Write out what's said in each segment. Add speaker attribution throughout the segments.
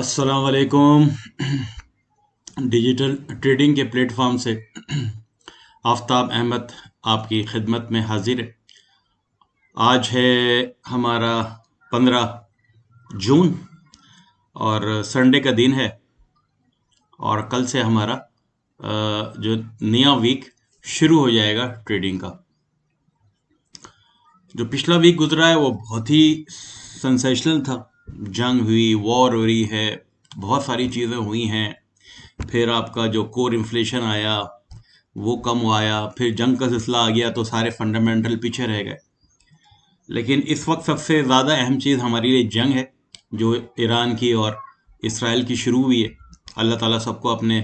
Speaker 1: अस्सलाम वालेकुम। Digital trading के प्लेटफॉर्म से आफ्ताब अहमद आपकी खिदमत में हाजिर है। आज है हमारा 15 जून और संडे का दिन है और कल से हमारा जो नया वीक शुरू हो जाएगा ट्रेडिंग का। जो पिछला वीक गुजरा है वो बहुत ही सेंसेशनल था। जंग हुई, वॉर हो रही है, बहुत सारी चीज़ें हुई हैं। फिर आपका जो कोर इन्फ्लेशन आया वो कम आया, फिर जंग का सिलसिला आ गया तो सारे फंडामेंटल पीछे रह गए। लेकिन इस वक्त सबसे ज़्यादा अहम चीज़ हमारे लिए जंग है जो ईरान की और इसराइल की शुरू हुई है। अल्लाह ताला सबको अपने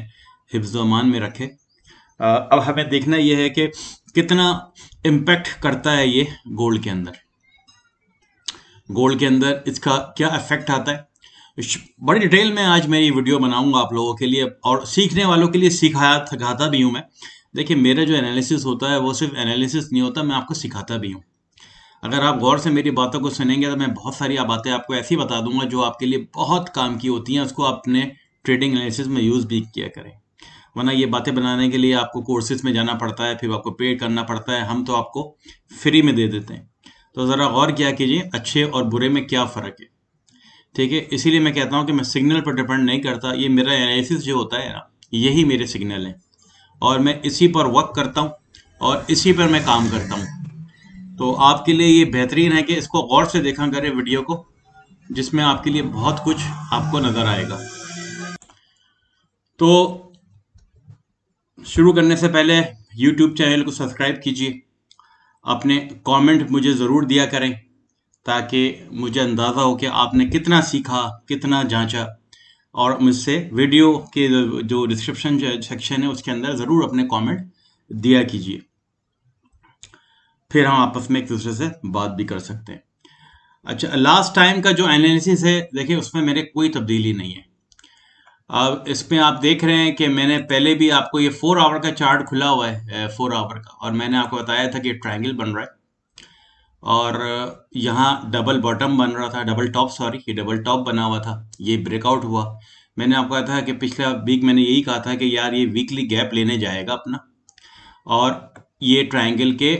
Speaker 1: हिफ्ज़ अमान में रखे। अब हमें देखना यह है कि कितना इम्पैक्ट करता है ये गोल्ड के अंदर। गोल्ड के अंदर इसका क्या इफेक्ट आता है, बड़ी डिटेल में आज मेरी वीडियो बनाऊंगा आप लोगों के लिए और सीखने वालों के लिए सिखाता भी हूँ मैं। देखिए, मेरा जो एनालिसिस होता है वो सिर्फ एनालिसिस नहीं होता, मैं आपको सिखाता भी हूँ। अगर आप गौर से मेरी बातों को सुनेंगे तो मैं बहुत सारी बातें आपको ऐसी बता दूंगा जो आपके लिए बहुत काम की होती हैं। उसको अपने ट्रेडिंग एनालिसिस में यूज़ भी किया करें, वरना ये बातें बनाने के लिए आपको कोर्सेज में जाना पड़ता है, फिर आपको पे करना पड़ता है। हम तो आपको फ्री में दे देते हैं। तो ज़रा गौर किया कीजिए अच्छे और बुरे में क्या फ़र्क है, ठीक है। इसीलिए मैं कहता हूँ कि मैं सिग्नल पर डिपेंड नहीं करता। ये मेरा एनालिसिस जो होता है ना, यही मेरे सिग्नल हैं और मैं इसी पर वर्क करता हूँ और इसी पर मैं काम करता हूँ। तो आपके लिए ये बेहतरीन है कि इसको गौर से देखा करें वीडियो को, जिसमें आपके लिए बहुत कुछ आपको नज़र आएगा। तो शुरू करने से पहले यूट्यूब चैनल को सब्सक्राइब कीजिए। अपने कमेंट मुझे ज़रूर दिया करें ताकि मुझे अंदाज़ा हो कि आपने कितना सीखा, कितना जांचा। और मुझसे वीडियो के जो डिस्क्रिप्शन सेक्शन है उसके अंदर ज़रूर अपने कमेंट दिया कीजिए, फिर हम आपस में एक दूसरे से बात भी कर सकते हैं। अच्छा, लास्ट टाइम का जो एनालिसिस है देखिए, उसमें मेरे कोई तब्दीली नहीं है। अब इसमें आप देख रहे हैं कि मैंने पहले भी आपको ये 4 आवर का चार्ट खुला हुआ है, 4 आवर का, और मैंने आपको बताया था कि ट्रायंगल बन रहा है और यहाँ डबल बॉटम बन रहा था, डबल टॉप, सॉरी, ये डबल टॉप बना हुआ था, ये ब्रेकआउट हुआ। मैंने आपको कहा था कि पिछला वीक मैंने यही कहा था कि यार ये वीकली गैप लेने जाएगा अपना और ये ट्रायंगल के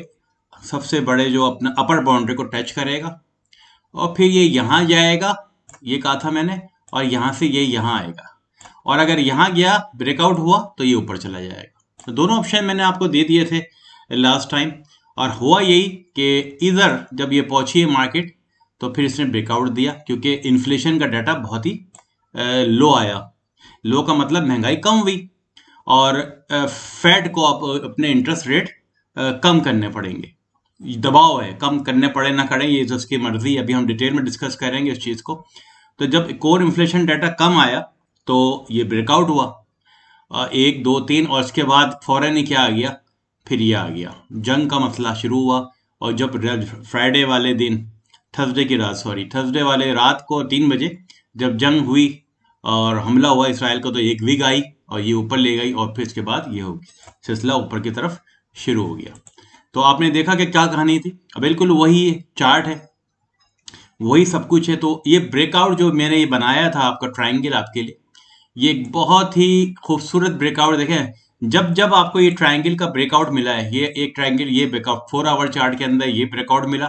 Speaker 1: सबसे बड़े जो अपना अपर बाउंड्री को टच करेगा और फिर ये यहाँ जाएगा, ये कहा था मैंने, और यहाँ से ये यहाँ आएगा और अगर यहाँ गया, ब्रेकआउट हुआ तो ये ऊपर चला जाएगा। तो दोनों ऑप्शन मैंने आपको दे दिए थे लास्ट टाइम और हुआ यही कि इधर जब ये पहुंची है मार्केट तो फिर इसने ब्रेकआउट दिया क्योंकि इन्फ्लेशन का डाटा बहुत ही लो आया। लो का मतलब महंगाई कम हुई और फेड को अपने इंटरेस्ट रेट कम करने पड़ेंगे। दबाव है, कम करने पड़े ना करें ये तो उसकी मर्जी है, अभी हम डिटेल में डिस्कस करेंगे इस चीज़ को। तो जब कोर इन्फ्लेशन डाटा कम आया तो ये ब्रेकआउट हुआ 1 2 3 और उसके बाद फौरन ही क्या आ गया, फिर ये आ गया, जंग का मसला शुरू हुआ। और जब फ्राइडे वाले दिन, थर्सडे की रात, सॉरी, थर्सडे वाले रात को 3 बजे जब जंग हुई और हमला हुआ इसराइल को, तो एक विग आई और ये ऊपर ले गई और फिर इसके बाद ये होगी, सिलसिला ऊपर की तरफ शुरू हो गया। तो आपने देखा कि क्या कहानी थी, बिल्कुल वही चार्ट है, वही सब कुछ है। तो ये ब्रेकआउट जो मैंने ये बनाया था आपका ट्रायंगल आपके लिए, ये एक बहुत ही खूबसूरत ब्रेकआउट। देखें, जब जब आपको ये ट्रायंगल का ब्रेकआउट मिला है, ये एक ट्रायंगल, ये ब्रेकआउट 4 आवर चार्ट के अंदर ये ब्रेकआउट मिला,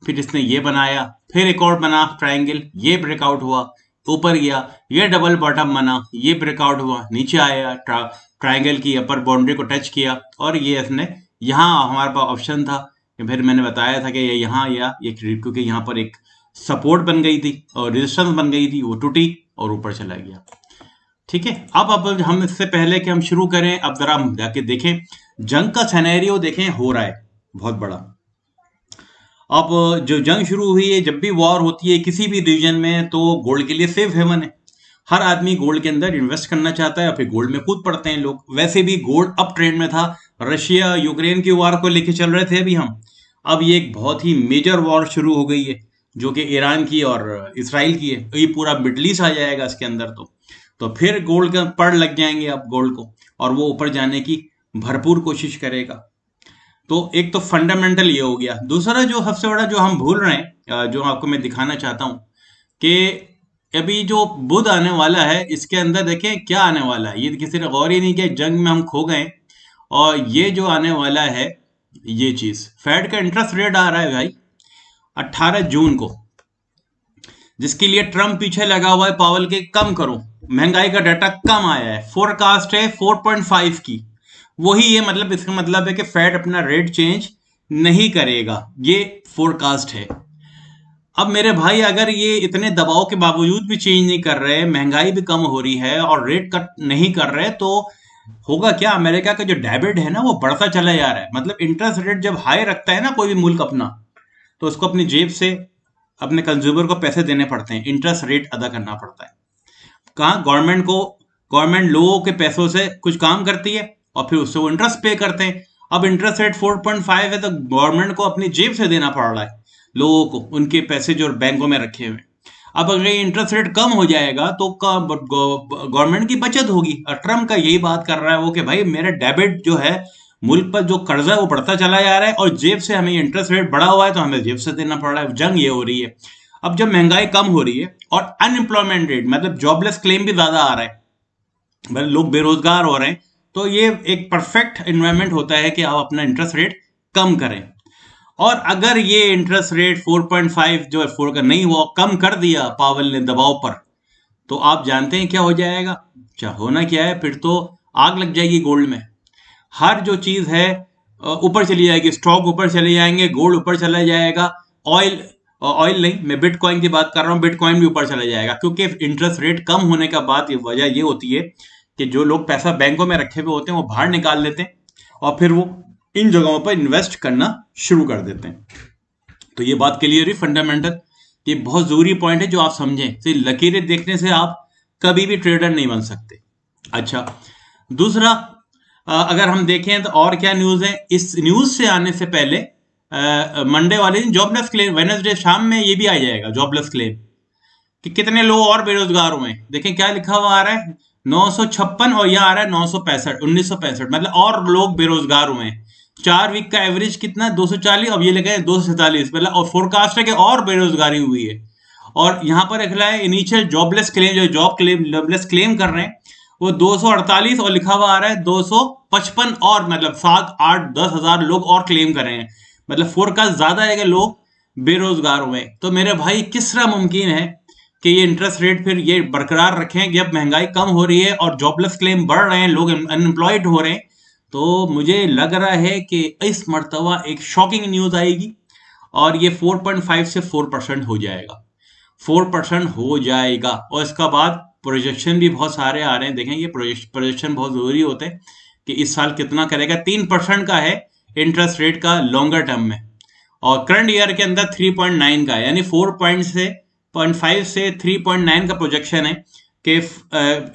Speaker 1: फिर इसने ये बनाया, फिर एक और बना ट्रायंगल, ये ब्रेकआउट हुआ, ऊपर गया, ये डबल बॉटम बना, ये ब्रेकआउट हुआ, नीचे आया, ट्रायंगल की अपर बाउंड्री को टच किया और ये इसने यहाँ, हमारे पास ऑप्शन था कि फिर मैंने बताया था कि ये यहाँ या ये, क्योंकि यहाँ पर एक सपोर्ट बन गई थी और रेजिस्टेंस बन गई थी, वो टूटी और ऊपर चला गया। ठीक है, अब हम इससे पहले कि हम शुरू करें, अब जरा हम जाके देखें जंग का सिनेरियो, देखें हो रहा है बहुत बड़ा। अब जो जंग शुरू हुई है, जब भी वॉर होती है किसी भी रीजन में, तो गोल्ड के लिए सेफ हेवन है। हर आदमी गोल्ड के अंदर इन्वेस्ट करना चाहता है और फिर गोल्ड में कूद पड़ते हैं लोग। वैसे भी गोल्ड अप ट्रेंड में था, रशिया यूक्रेन की वॉर को लेके चल रहे थे अभी हम। अब ये एक बहुत ही मेजर वॉर शुरू हो गई है जो कि ईरान की और इसराइल की है, ये पूरा मिडल ईस्ट आ जाएगा इसके अंदर। तो फिर गोल्ड का पड़ लग जाएंगे अब गोल्ड को और वो ऊपर जाने की भरपूर कोशिश करेगा। तो एक तो फंडामेंटल ये हो गया। दूसरा जो सबसे बड़ा जो हम भूल रहे हैं, जो आपको मैं दिखाना चाहता हूं कि अभी जो बुध आने वाला है इसके अंदर देखें क्या आने वाला है, ये किसी ने गौर ही नहीं किया, जंग में हम खो गए। और ये जो आने वाला है ये चीज, फेड का इंटरेस्ट रेट आ रहा है भाई 18 जून को, जिसके लिए ट्रम्प पीछे लगा हुआ है पावल के कम करो, महंगाई का डाटा कम आया है, फोरकास्ट है 4.5 की, वही ये मतलब इसका मतलब है कि फेड अपना रेट चेंज नहीं करेगा, ये फोरकास्ट है। अब मेरे भाई अगर ये इतने दबाव के बावजूद भी चेंज नहीं कर रहे, महंगाई भी कम हो रही है और रेट कट नहीं कर रहे, तो होगा क्या, अमेरिका का जो डेबिट है ना वो बढ़ता चला जा रहा है। मतलब इंटरेस्ट रेट जब हाई रखता है ना कोई भी मुल्क अपना, तो उसको अपनी जेब से अपने कंज्यूमर को पैसे देने पड़ते हैं, इंटरेस्ट रेट अदा करना पड़ता है। कहाँ गवर्नमेंट को, गवर्नमेंट लोगों के पैसों से कुछ काम करती है और फिर उससे वो इंटरेस्ट पे करते हैं। अब इंटरेस्ट रेट 4.5 है तो गवर्नमेंट को अपनी जेब से देना पड़ रहा है लोगों को उनके पैसे जो बैंकों में रखे हुए। अब अगर इंटरेस्ट रेट कम हो जाएगा तो गवर्नमेंट की बचत होगी। और ट्रम्प का यही बात कर रहा है वो कि भाई मेरा डेबिट जो है, मुल्क पर जो कर्जा है वो बढ़ता चला जा रहा है और जेब से हमें इंटरेस्ट रेट बढ़ा हुआ है तो हमें जेब से देना पड़ रहा है। जंग ये हो रही है। अब जब महंगाई कम हो रही है और अनएम्प्लॉयमेंट रेट मतलब जॉबलेस क्लेम भी ज्यादा आ रहा है, मतलब लोग बेरोजगार हो रहे हैं, तो ये एक परफेक्ट एनवायरनमेंट होता है कि आप अपना इंटरेस्ट रेट कम करें। और अगर ये इंटरेस्ट रेट 4.5 जो है 4 का नहीं हुआ, कम कर दिया पावल ने दबाव पर, तो आप जानते हैं क्या हो जाएगा, क्या होना क्या है, फिर तो आग लग जाएगी गोल्ड में। हर जो चीज है ऊपर चली जाएगी, स्टॉक ऊपर चले जाएंगे, गोल्ड ऊपर चला जाएगा, ऑयल ऑयल नहीं, मैं बिटकॉइन की बात कर रहा हूँ, बिटकॉइन भी ऊपर चला जाएगा। क्योंकि इंटरेस्ट रेट कम होने का बात वजह ये होती है कि जो लोग पैसा बैंकों में रखे हुए होते हैं वो बाहर निकाल लेते हैं और फिर वो इन जगहों पर इन्वेस्ट करना शुरू कर देते हैं। तो ये बात क्लियर हुई फंडामेंटल, ये बहुत जरूरी पॉइंट है जो आप समझें। तो लकीरें देखने से आप कभी भी ट्रेडर नहीं बन सकते। अच्छा, दूसरा अगर हम देखें तो और क्या न्यूज है, इस न्यूज से आने से पहले मंडे वाले दिन जॉबलेस क्लेम, वेडनेसडे शाम में ये भी आ जाएगा जॉबलेस क्लेम कि कितने लोग और बेरोजगार हुए। देखें क्या लिखा हुआ आ रहा है, 956 और यह आ रहा है 965, 1965, मतलब और लोग बेरोजगार हुए हैं। 4 वीक का एवरेज कितना, 240, अब ये लिखा है 247, मतलब और फोरकास्ट है कि और बेरोजगारी हुई है। और यहां पर लिखा है इनिशियल जॉबलेस क्लेम, जो जॉब क्लेम जॉबलेस क्लेम कर रहे हैं वो 248 और लिखा हुआ आ रहा है 255 और, मतलब 7, 8, 10 हजार लोग और क्लेम कर रहे हैं। मतलब फोरकास्ट ज्यादा है कि लोग बेरोजगार हुए। तो मेरे भाई किस तरह मुमकिन है कि ये इंटरेस्ट रेट फिर ये बरकरार रखें जब महंगाई कम हो रही है और जॉबलेस क्लेम बढ़ रहे हैं, लोग अनएम्प्लॉयड हो रहे हैं। तो मुझे लग रहा है कि इस मर्तबा एक शॉकिंग न्यूज आएगी और ये 4.5 से 4% हो जाएगा, 4% हो जाएगा। और इसका बाद प्रोजेक्शन भी बहुत सारे आ रहे हैं। देखें ये प्रोजेक्शन बहुत जरूरी होते हैं कि इस साल कितना करेगा। 3% का है इंटरेस्ट रेट का लॉन्गर टर्म में, और करंट ईयर के अंदर 3.9 का है, यानी 4.5 से 3.9 का प्रोजेक्शन है कि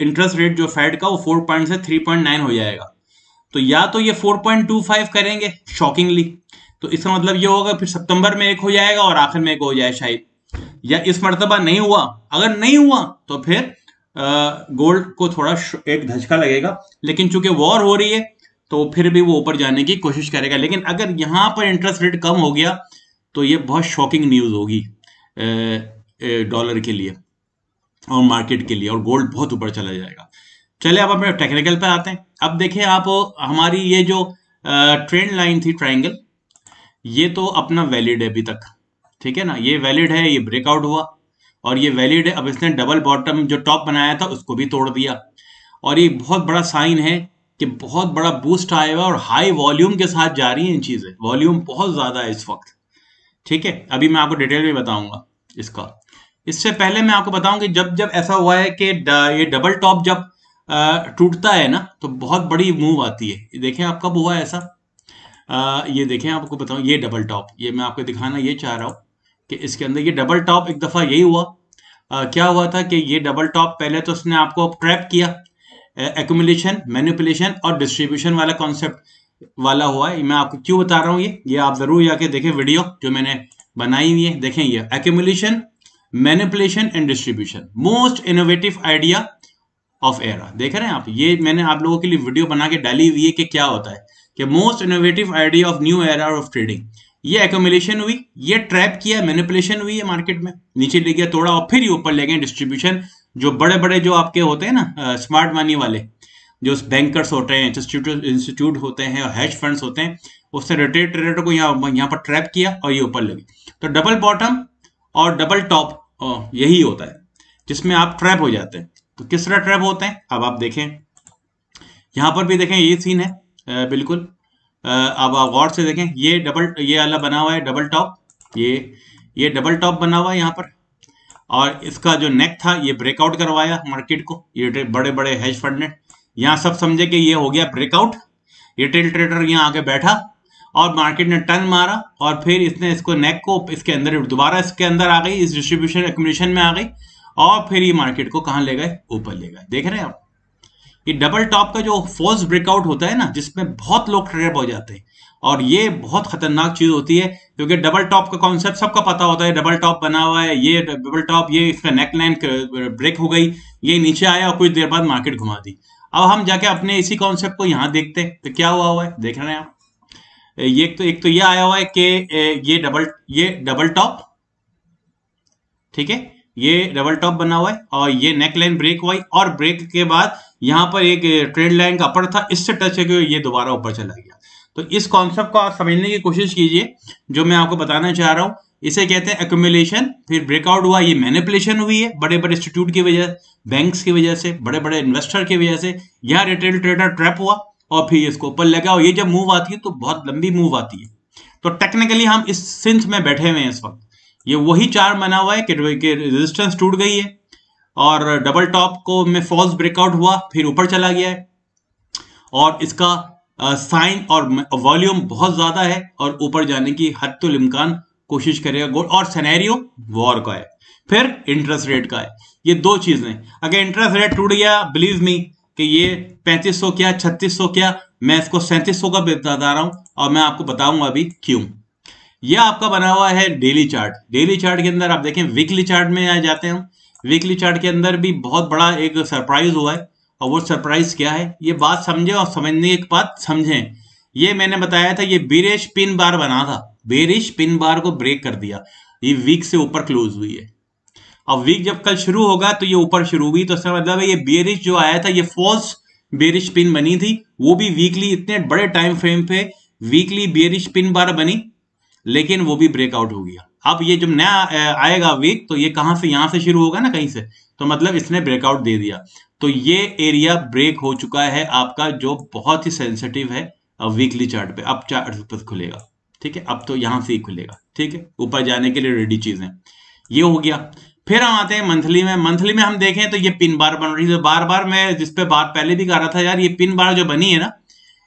Speaker 1: इंटरेस्ट रेट जो फेड का वो 4 से 3.9 हो जाएगा। तो या तो ये 4.25 करेंगे शॉकिंगली, तो इसका मतलब ये होगा फिर सितंबर में एक हो जाएगा और आखिर में एक हो जाए शायद, या इस मर्तबा नहीं हुआ। अगर नहीं हुआ तो फिर गोल्ड को थोड़ा एक धचका लगेगा, लेकिन चूंकि वॉर हो रही है तो फिर भी वो ऊपर जाने की कोशिश करेगा। लेकिन अगर यहां पर इंटरेस्ट रेट कम हो गया तो ये बहुत शॉकिंग न्यूज होगी डॉलर के लिए और मार्केट के लिए, और गोल्ड बहुत ऊपर चला जाएगा। चले अब अपने टेक्निकल पे आते हैं। अब देखें आप, हमारी ये जो ट्रेंड लाइन थी ट्रायंगल, ये तो अपना वैलिड है अभी तक, ठीक है ना, ये वैलिड है, ये ब्रेकआउट हुआ और ये वैलिड है। अब इसने डबल बॉटम जो टॉप बनाया था उसको भी तोड़ दिया, और ये बहुत बड़ा साइन है कि बहुत बड़ा बूस्ट आएगा और हाई वॉल्यूम के साथ जा रही हैं चीजें, वॉल्यूम बहुत ज्यादा है इस वक्त, ठीक है। अभी मैं आपको डिटेल में बताऊंगा इसका। इससे पहले मैं आपको बताऊं कि जब जब ऐसा हुआ है कि ये डबल टॉप जब टूटता है ना तो बहुत बड़ी मूव आती है। देखें आप कब हुआ ऐसा, ये देखें आपको बताऊं, ये डबल टॉप, ये मैं आपको दिखाना ये चाह रहा हूं कि इसके अंदर ये डबल टॉप एक दफा यही हुआ। क्या हुआ था कि ये डबल टॉप पहले तो उसने आपको ट्रैप किया, एक्यूमुलेशन, मैनिपुलेशन और डिस्ट्रीब्यूशन वाला कॉन्सेप्ट वाला हुआ है। मैं आपको क्यों बता रहा हूँ ये आप जरूर जाके देखें वीडियो जो मैंने बनाई हुई है। देखें ये accumulation, manipulation and distribution, most innovative idea of era. देख रहे हैं आप, ये मैंने आप लोगों के लिए वीडियो बना के डाली हुई है कि क्या होता है कि most innovative idea of new era of trading. ये एक्यूमुलेशन हुई, ये ट्रैप किया, मैनिपुलेशन हुई है मार्केट में, नीचे ले गया तोड़ा और फिर ही ऊपर ले गए डिस्ट्रीब्यूशन। जो बड़े बड़े जो आपके होते हैं ना स्मार्ट मनी वाले, जो बैंकर्स होते हैं, इंस्टीट्यूट होते हैं और हेज फंड्स होते हैं, उससे रिटेल ट्रेडर को यहाँ पर ट्रैप किया और ये ऊपर लगे। तो डबल बॉटम और डबल टॉप यही होता है जिसमें आप ट्रैप हो जाते हैं। तो किस तरह ट्रैप होते हैं अब आप देखें, यहाँ पर भी देखें ये सीन है बिल्कुल। अब आप गौर से देखें, ये वाला बना हुआ है डबल टॉप, ये डबल टॉप बना हुआ है यहाँ पर, और इसका जो नेक था ये ब्रेकआउट करवाया मार्केट को, ये बड़े बड़े हेज फंड ने। यहाँ सब समझे कि ये हो गया ब्रेकआउट, रिटेल ट्रेडर यहाँ आके बैठा और मार्केट ने टर्न मारा और फिर इसने इसको नेक को इसके अंदर दोबारा इसके अंदर आ गई, इस डिस्ट्रीब्यूशन एक्यूमुलेशन में आ गई और फिर ये मार्केट को कहाँ ले गए, ऊपर ले गए। देख रहे हैं आप, ये डबल टॉप का जो फॉल्स ब्रेकआउट होता है ना, जिसमें बहुत लोग ट्रैप हो जाते हैं, और ये बहुत खतरनाक चीज होती है क्योंकि डबल टॉप का कॉन्सेप्ट सबका पता होता है, डबल टॉप बना हुआ है, ये डबल टॉप, ये इसका नेक लाइन ब्रेक हो गई, ये नीचे आया और कुछ देर बाद मार्केट घुमा दी। अब हम जाके अपने इसी कॉन्सेप्ट को यहाँ देखते हैं तो क्या हुआ है, देख रहे हैं आप। ये एक तो ये आया हुआ है कि ये डबल टॉप, ठीक है, ये डबल टॉप बना हुआ है और ये नेक लाइन ब्रेक हुआ और ब्रेक के बाद यहाँ पर एक ट्रेड लाइन का अपर था, इससे टच है ये दोबारा ऊपर चला गया। तो इस कॉन्सेप्ट को आप समझने की कोशिश कीजिए जो मैं आपको बताना चाह रहा हूं। इसे कहते हैं एक्यूमुलेशन, फिर ब्रेकआउट हुआ, ये मैनिपुलेशन हुई है बड़े बड़े इंस्टीट्यूट की वजह, बैंक्स की वजह से, बड़े बड़े इन्वेस्टर की वजह से। यहाँ रिटेल ट्रेडर ट्रैप हुआ और फिर इसको ऊपर लगा, और ये जब मूव आती है तो बहुत लंबी मूव आती है। तो टेक्निकली हम इस सिंस में बैठे हुए हैं इस वक्त, ये वही चार्ट बना हुआ है कि रेजिस्टेंस टूट गई है और डबल टॉप को में फॉल्स ब्रेकआउट हुआ, फिर ऊपर चला गया है और इसका साइन और वॉल्यूम बहुत ज्यादा है और ऊपर जाने की हद तो इम्कान कोशिश करेगा गोल्ड। और सिनेरियो वॉर का है, फिर इंटरेस्ट रेट का है, ये दो चीजें। अगर इंटरेस्ट रेट टूट गया, बिलीव मी कि ये 3500 क्या 3600 क्या, मैं इसको 3700 का बता रहा हूं और मैं आपको बताऊंगा अभी क्यों। यह आपका बना हुआ है डेली चार्ट। डेली चार्ट के अंदर आप देखें, वीकली चार्ट में आ जाते हैं हम। वीकली चार्ट के अंदर भी बहुत बड़ा एक सरप्राइज हुआ है, और वो सरप्राइज क्या है, ये बात समझे और समझने की बात समझें। ये मैंने बताया था, ये बेरिश पिन बार बना था, बेरिश पिन बार को ब्रेक कर दिया, ये वीक से ऊपर क्लोज हुई है। अब वीक जब कल शुरू होगा तो ये ऊपर शुरू हुई, तो इसका मतलब है ये बेरिश जो आया था ये फॉल्स बेरिश पिन बनी थी, वो भी वीकली इतने बड़े टाइम फ्रेम पे वीकली बेरिश पिन बार बनी, लेकिन वो भी ब्रेकआउट हो गया। अब ये जब नया आएगा वीक तो ये कहां से, यहां से शुरू होगा ना कहीं से, तो मतलब इसने ब्रेकआउट दे दिया। तो ये एरिया ब्रेक हो चुका है आपका, जो बहुत ही सेंसिटिव है वीकली चार्ट पे। अब चार्ट खुलेगा, ठीक है, अब तो यहां से ही खुलेगा, ठीक है, ऊपर जाने के लिए रेडी चीजें, ये हो गया। फिर हम आते हैं मंथली में। मंथली में हम देखें तो ये पिन बार बन रही है, बार बार मैं जिस पे बात पहले भी कर रहा था यार, ये पिन बार जो बनी है ना,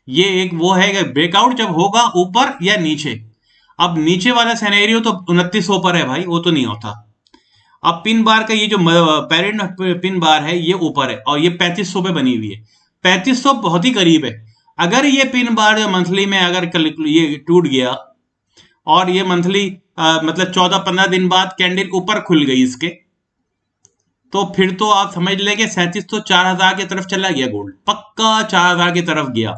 Speaker 1: ये एक वो है कि ब्रेकआउट जब होगा ऊपर या नीचे। अब नीचे वाला सिनेरियो तो 2900 पर है भाई, वो तो नहीं होता। अब पिन बार का ये जो पेरेंट पिन बार है ये ऊपर है और ये 3500 पे बनी हुई है, 3500 बहुत ही करीब है। अगर ये पिन बार मंथली में अगर ये टूट गया और ये मंथली मतलब 14-15 दिन बाद कैंडल ऊपर खुल गई इसके, तो फिर तो आप समझ लें कि 3700 4000 की तरफ चला गया गोल्ड, पक्का 4000 की तरफ गया।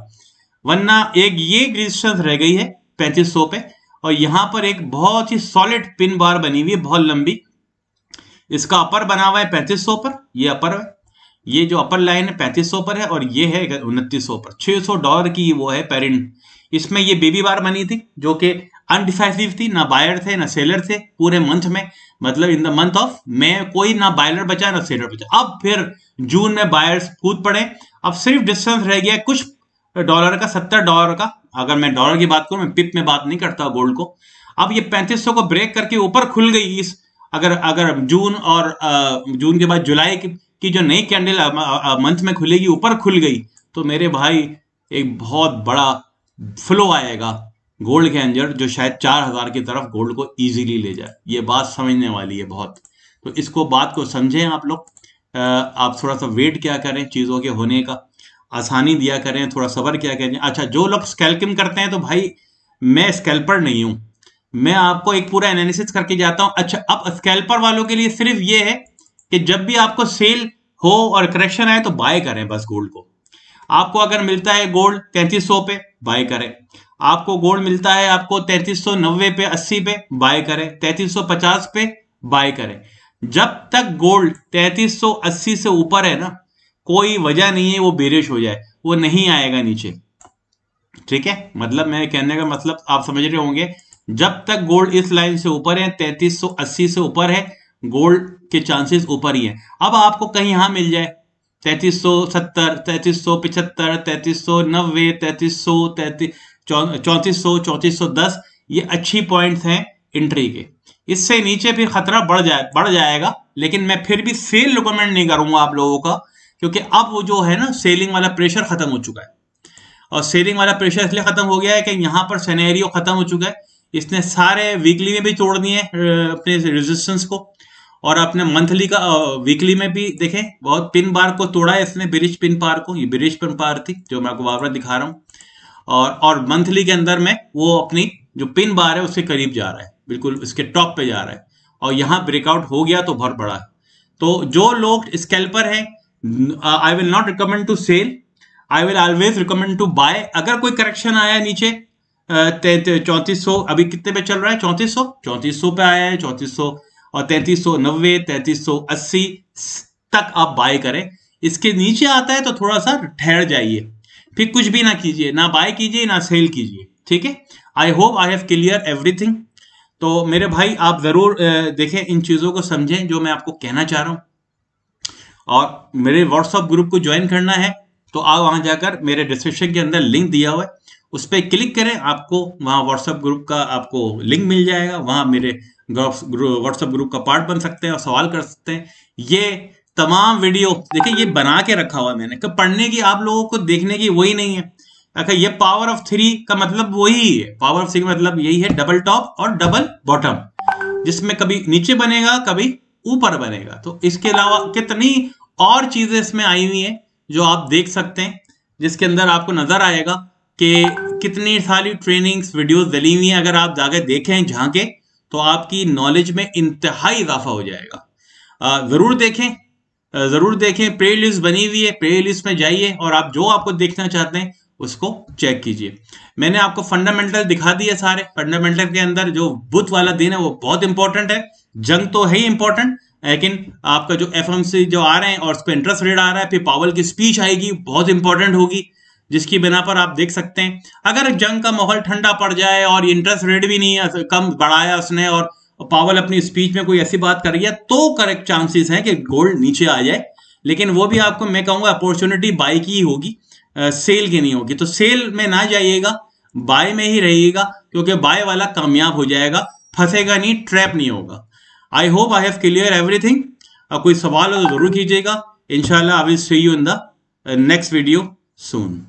Speaker 1: वरना एक ये रेजिस्टेंस रह गई है 3500 पे, और यहां पर एक बहुत ही सॉलिड पिन बार बनी हुई है बहुत लंबी। इसका अपर बना हुआ है 3500 पर, ये अपर है, ये जो अपर लाइन है 3500 पर है और ये है 2900 पर। $600 की वो है पेरेंट। इसमें ये बेबी बार बनी थी जो कि अनडिसाइसिव थी, ना बायर थे ना सेलर थे पूरे मंथ में, मतलब in the month of May कोई ना बायर बचा ना सेलर बचा। अब फिर जून में बायर्स कूद पड़े, अब सिर्फ डिस्टेंस रह गया कुछ डॉलर का, $70 का। अगर मैं डॉलर की बात करूं, मैं पिप में बात नहीं करता गोल्ड को। अब ये 3500 को ब्रेक करके ऊपर खुल गई इस, अगर जून और जून के बाद जुलाई की जो नई कैंडल मंथ में खुलेगी ऊपर खुल गई, तो मेरे भाई एक बहुत बड़ा फ्लो आएगा गोल्ड के अंदर जो शायद 4000 की तरफ गोल्ड को इजीली ले जाए। ये बात समझने वाली है बहुत, तो इसको बात को समझें आप लोग। आप थोड़ा सा वेट क्या करें चीजों के होने का, आसानी दिया करें, थोड़ा सब्र क्या करें। अच्छा, जो लोग स्कैल्पिंग करते हैं तो भाई मैं स्कैल्पर नहीं हूं, मैं आपको एक पूरा एनालिसिस करके जाता हूं। अच्छा, अब स्कैल्पर वालों के लिए सिर्फ ये है कि जब भी आपको सेल हो और करेक्शन आए तो बाय करें बस गोल्ड को। आपको अगर मिलता है गोल्ड 3300 पे बाय करें, आपको गोल्ड मिलता है आपको 3390 पे, 80 पे, बाय करें। 3350 पे बाय करें। जब तक गोल्ड 3380 से ऊपर है ना, कोई वजह नहीं है वो बेरिश हो जाए, वो नहीं आएगा नीचे। ठीक है, मतलब मैं कहने का मतलब आप समझ रहे होंगे। जब तक गोल्ड इस लाइन से ऊपर है, 3380 से ऊपर है, गोल्ड के चांसेस ऊपर ही है। अब आपको कहीं यहां मिल जाए 3370, 3375, 3390, 3400, 3410, ये अच्छी पॉइंट्स हैं एंट्री के। इससे नीचे फिर खतरा बढ़ जाएगा, लेकिन मैं फिर भी सेल रिकमेंड नहीं करूंगा आप लोगों का, क्योंकि अब वो जो है ना सेलिंग वाला प्रेशर खत्म हो चुका है। और सेलिंग वाला प्रेशर इसलिए खत्म हो गया है कि यहाँ पर सिनेरियो खत्म हो चुका है। इसने सारे वीकली में भी तोड़ दिए अपने रेजिस्टेंस को, और अपने मंथली का वीकली में भी देखें बहुत पिन बार को तोड़ा है इसने, बिरिश पिन पार को। ये बिरिश पिन पार थी जो मैं आपको बार बार दिखा रहा हूँ, और मंथली के अंदर में वो अपनी जो पिन बार है उसके करीब जा रहा है, बिल्कुल इसके टॉप पे जा रहा है, और यहाँ ब्रेकआउट हो गया तो बहुत बड़ा है। तो जो लोग स्कैल्पर हैं, I will not recommend to sell, I will always recommend to buy. अगर कोई करेक्शन आया नीचे 3400, अभी कितने पे चल रहा है, 3400 पे आया है, 3400 और 3390, 3380 तक आप बाय करें। इसके नीचे आता है तो थोड़ा सा ठहर जाइए, फिर कुछ भी ना कीजिए, ना बाय कीजिए ना सेल कीजिए। ठीक है, I hope I have clear everything. तो मेरे भाई आप जरूर देखें, इन चीजों को समझें जो मैं आपको कहना चाह रहा हूं। और मेरे व्हाट्सएप ग्रुप को ज्वाइन करना है तो आप वहां जाकर मेरे डिस्क्रिप्शन के अंदर लिंक दिया हुआ है, उस पर क्लिक करें, आपको वहां व्हाट्सएप ग्रुप का आपको लिंक मिल जाएगा। वहां मेरे व्हाट्सएप ग्रुप का पार्ट बन सकते हैं और सवाल कर सकते हैं। ये तमाम वीडियो देखिए, ये बना के रखा हुआ मैंने, पढ़ने की आप लोगों को देखने की वही नहीं है। अच्छा, ये पावर ऑफ 3 का मतलब वही है, पावर ऑफ 3 का मतलब यही है, डबल टॉप और डबल बॉटम, जिसमें कभी नीचे बनेगा कभी ऊपर बनेगा। तो इसके अलावा कितनी और चीजें इसमें आई हुई है जो आप देख सकते हैं, जिसके अंदर आपको नजर आएगा कि कितनी सारी ट्रेनिंग्स वीडियोस डली हुई हैं। अगर आप जाके देखें झांके तो आपकी नॉलेज में इंतहाई इजाफा हो जाएगा। जरूर देखें, प्ले लिस्ट बनी हुई है, प्ले लिस्ट में जाइए और आप जो आपको देखना चाहते हैं उसको चेक कीजिए। मैंने आपको फंडामेंटल दिखा दिए सारे। फंडामेंटल के अंदर जो बुध वाला दिन है वो बहुत इंपॉर्टेंट है, जंग तो है ही इंपॉर्टेंट, लेकिन आपका जो एफएमसी जो आ रहे हैं और उस पर इंटरेस्ट रेट आ रहा है, फिर पावल की स्पीच आएगी बहुत इंपॉर्टेंट होगी, जिसकी बिना पर आप देख सकते हैं अगर जंग का माहौल ठंडा पड़ जाए और इंटरेस्ट रेट भी नहीं कम बढ़ाया उसने और पावल अपनी स्पीच में कोई ऐसी बात कर रही है, तो करेक्ट चांसेस हैं कि गोल्ड नीचे आ जाए। लेकिन वो भी आपको मैं कहूंगा अपॉर्चुनिटी बाय की ही होगी, सेल की नहीं होगी। तो सेल में ना जाइएगा, बाय में ही रहिएगा, क्योंकि बाय वाला कामयाब हो जाएगा, फंसेगा नहीं, ट्रैप नहीं होगा। I hope I have clear everything. कोई सवाल हो तो जरूर कीजिएगा। इंशाल्लाह I will see you in the next video soon.